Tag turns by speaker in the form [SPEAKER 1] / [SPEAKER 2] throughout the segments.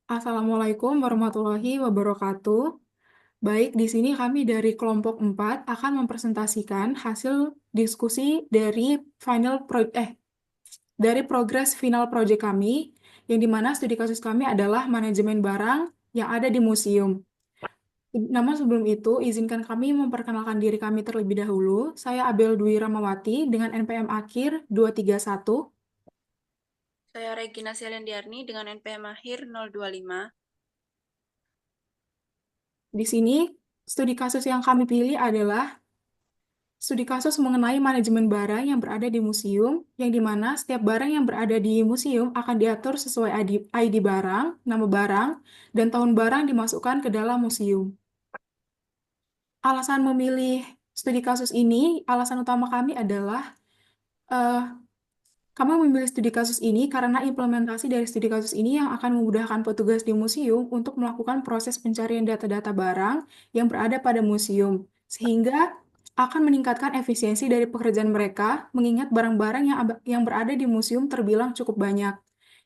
[SPEAKER 1] Assalamualaikum warahmatullahi wabarakatuh. Baik, di sini kami dari kelompok 4 akan mempresentasikan hasil diskusi dari progres final project kami, yang dimana studi kasus kami adalah manajemen barang yang ada di museum. Namun sebelum itu, izinkan kami memperkenalkan diri kami terlebih dahulu. Saya Abel Dwi Ramawati dengan NPM akhir 231.
[SPEAKER 2] Saya Regina Selendiarni dengan NPM akhir 025.
[SPEAKER 1] Di sini, studi kasus yang kami pilih adalah studi kasus mengenai manajemen barang yang berada di museum, yang dimana setiap barang yang berada di museum akan diatur sesuai ID barang, nama barang, dan tahun barang dimasukkan ke dalam museum. Alasan memilih studi kasus ini, alasan utama kami adalah eh, kami memilih studi kasus ini karena implementasi dari studi kasus ini yang akan memudahkan petugas di museum untuk melakukan proses pencarian data-data barang yang berada pada museum, sehingga akan meningkatkan efisiensi dari pekerjaan mereka, mengingat barang-barang yang berada di museum terbilang cukup banyak.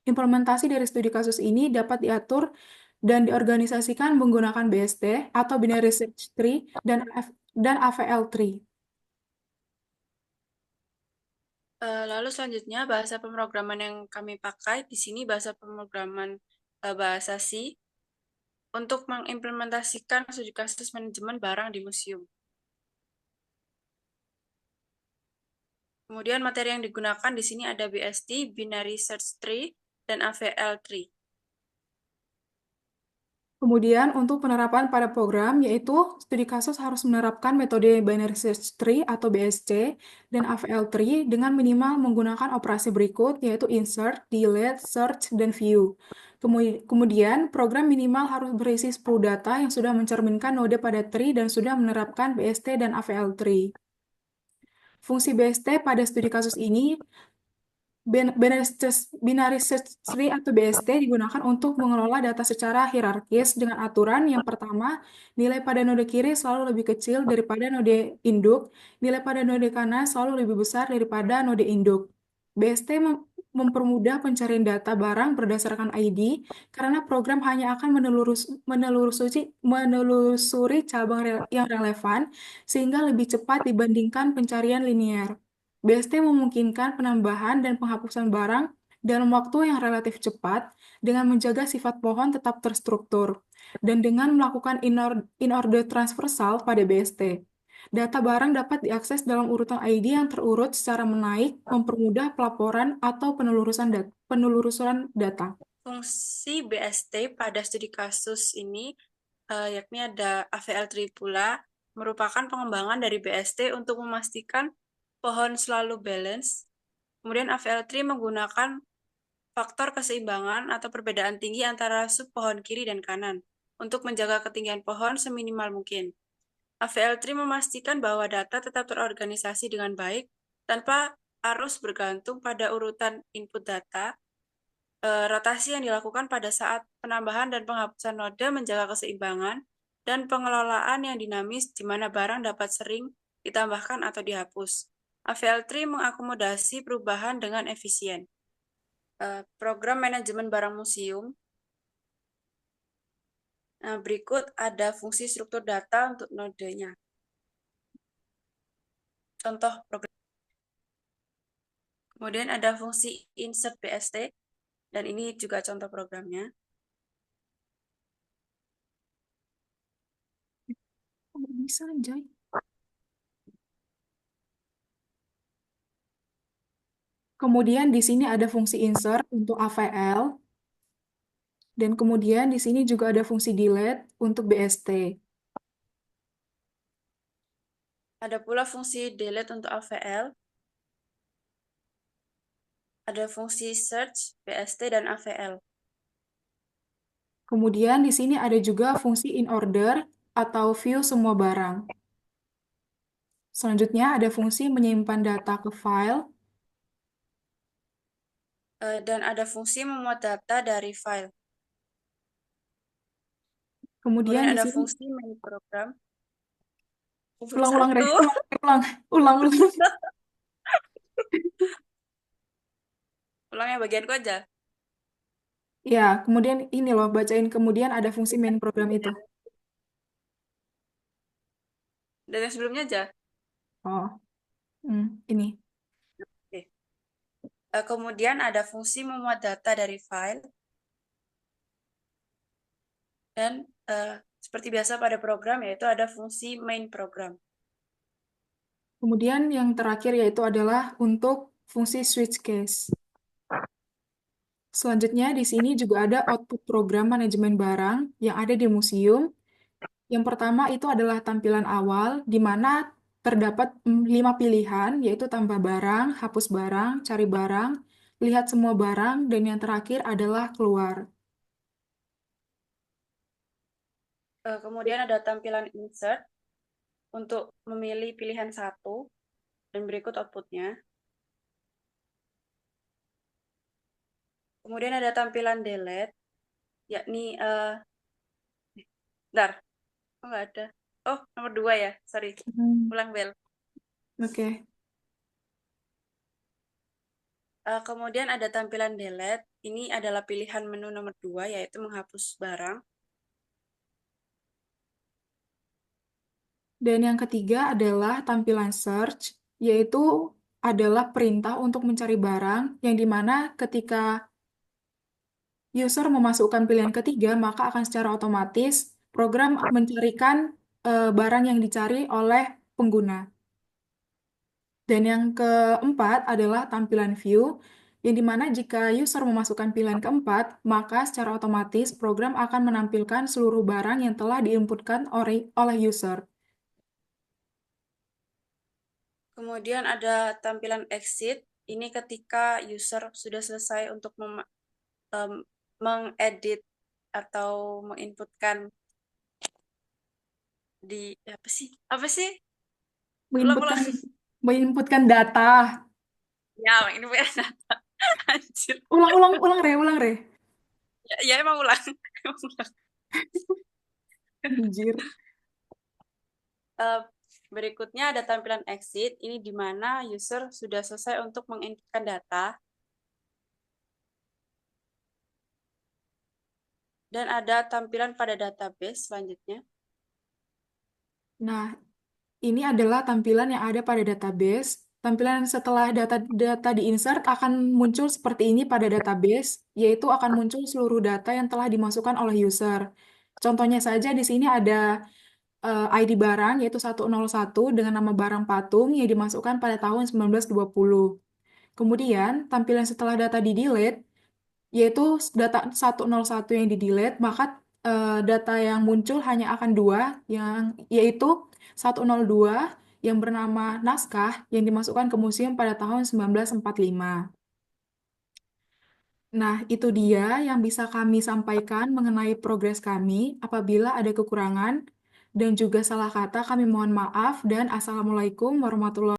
[SPEAKER 1] Implementasi dari studi kasus ini dapat diatur dan diorganisasikan menggunakan BST atau Binary Search Tree dan AVL Tree.
[SPEAKER 2] Lalu selanjutnya bahasa pemrograman yang kami pakai di sini bahasa pemrograman bahasa C untuk mengimplementasikan studi kasus manajemen barang di museum. Kemudian materi yang digunakan di sini ada BST, Binary Search Tree, dan AVL Tree.
[SPEAKER 1] Kemudian untuk penerapan pada program, yaitu studi kasus harus menerapkan metode Binary Search Tree atau BSC dan AVL Tree dengan minimal menggunakan operasi berikut, yaitu insert, delete, search, dan view. Kemudian, program minimal harus berisi 10 data yang sudah mencerminkan node pada tree dan sudah menerapkan BST dan AVL Tree. Fungsi BST pada studi kasus ini Binary Search Tree atau BST digunakan untuk mengelola data secara hierarkis dengan aturan yang pertama, nilai pada node kiri selalu lebih kecil daripada node induk, nilai pada node kanan selalu lebih besar daripada node induk. BST mempermudah pencarian data barang berdasarkan ID karena program hanya akan menelusuri cabang yang relevan sehingga lebih cepat dibandingkan pencarian linear. BST memungkinkan penambahan dan penghapusan barang dalam waktu yang relatif cepat dengan menjaga sifat pohon tetap terstruktur dan dengan melakukan in-order transversal pada BST. Data barang dapat diakses dalam urutan ID yang terurut secara menaik, mempermudah pelaporan atau penelusuran data.
[SPEAKER 2] Fungsi BST pada studi kasus ini yakni ada AVL Tree pula, merupakan pengembangan dari BST untuk memastikan pohon selalu balance. Kemudian AVL Tree menggunakan faktor keseimbangan atau perbedaan tinggi antara sub pohon kiri dan kanan untuk menjaga ketinggian pohon seminimal mungkin. AVL Tree memastikan bahwa data tetap terorganisasi dengan baik tanpa harus bergantung pada urutan input data. Rotasi yang dilakukan pada saat penambahan dan penghapusan node menjaga keseimbangan dan pengelolaan yang dinamis di mana barang dapat sering ditambahkan atau dihapus. AVL Tree mengakomodasi perubahan dengan efisien. Program manajemen barang museum. Nah, berikut ada fungsi struktur data untuk nodenya. Contoh program. Kemudian ada fungsi insert BST, dan ini juga contoh programnya.
[SPEAKER 1] Oh, bisa, Anjay. Kemudian di sini ada fungsi insert untuk AVL, dan kemudian di sini juga ada fungsi delete untuk BST.
[SPEAKER 2] Ada pula fungsi delete untuk AVL. Ada fungsi search, BST, dan AVL.
[SPEAKER 1] Kemudian di sini ada juga fungsi in order atau view semua barang. Selanjutnya ada fungsi menyimpan data ke file.
[SPEAKER 2] Dan ada fungsi memuat data dari file.
[SPEAKER 1] Kemudian
[SPEAKER 2] Kemudian
[SPEAKER 1] di
[SPEAKER 2] ada
[SPEAKER 1] sini
[SPEAKER 2] fungsi main program. Belum
[SPEAKER 1] ulang-ulang,
[SPEAKER 2] satu.
[SPEAKER 1] ulang.
[SPEAKER 2] Ulang yang bagianku aja.
[SPEAKER 1] Ya, kemudian ini loh, bacain kemudian ada fungsi main program itu.
[SPEAKER 2] Dan yang sebelumnya aja.
[SPEAKER 1] Oh, ini.
[SPEAKER 2] Oke. Kemudian ada fungsi memuat data dari file dan seperti biasa pada program yaitu ada fungsi main program.
[SPEAKER 1] Kemudian yang terakhir yaitu adalah untuk fungsi switch case. Selanjutnya di sini juga ada output program manajemen barang yang ada di museum. Yang pertama itu adalah tampilan awal, di mana terdapat 5 pilihan, yaitu tambah barang, hapus barang, cari barang, lihat semua barang, dan yang terakhir adalah keluar.
[SPEAKER 2] Kemudian ada tampilan insert untuk memilih pilihan satu dan berikut outputnya. Kemudian ada tampilan delete, yakni, bentar, oh nggak ada. Oh, nomor 2 ya, sorry.
[SPEAKER 1] Hmm,
[SPEAKER 2] Ulang bel.
[SPEAKER 1] Oke.
[SPEAKER 2] Kemudian ada tampilan delete, ini adalah pilihan menu nomor 2, yaitu menghapus barang.
[SPEAKER 1] Dan yang ketiga adalah tampilan search, yaitu adalah perintah untuk mencari barang, yang dimana ketika user memasukkan pilihan ketiga, maka akan secara otomatis program mencarikan barang yang dicari oleh pengguna. Dan yang keempat adalah tampilan view, yang dimana jika user memasukkan pilihan keempat, maka secara otomatis program akan menampilkan seluruh barang yang telah diinputkan oleh user.
[SPEAKER 2] Kemudian ada tampilan exit, ini ketika user sudah selesai untuk mengedit atau menginputkan di apa sih? Apa sih?
[SPEAKER 1] Menginputkan
[SPEAKER 2] Ulang-ulang.
[SPEAKER 1] menginputkan data.
[SPEAKER 2] Ya, ini bukan data. Anjir.
[SPEAKER 1] Ulang, ulang, ulang, Re, ulang, Re.
[SPEAKER 2] Ya, ya emang ulang. Emang ulang.
[SPEAKER 1] Anjir.
[SPEAKER 2] Eh, Berikutnya ada tampilan exit, ini di mana user sudah selesai untuk menginputkan data dan ada tampilan pada database selanjutnya.
[SPEAKER 1] Nah, ini adalah tampilan yang ada pada database. Tampilan setelah data diinsert akan muncul seperti ini pada database, yaitu akan muncul seluruh data yang telah dimasukkan oleh user. Contohnya saja di sini ada ID barang, yaitu 101 dengan nama barang patung yang dimasukkan pada tahun 1920. Kemudian, tampilan setelah data di-delete, yaitu data 101 yang di-delete, maka data yang muncul hanya akan dua, yaitu 102 yang bernama naskah yang dimasukkan ke museum pada tahun 1945. Nah, itu dia yang bisa kami sampaikan mengenai progres kami. Apabila ada kekurangan dan juga salah kata, kami mohon maaf dan Assalamualaikum warahmatullahi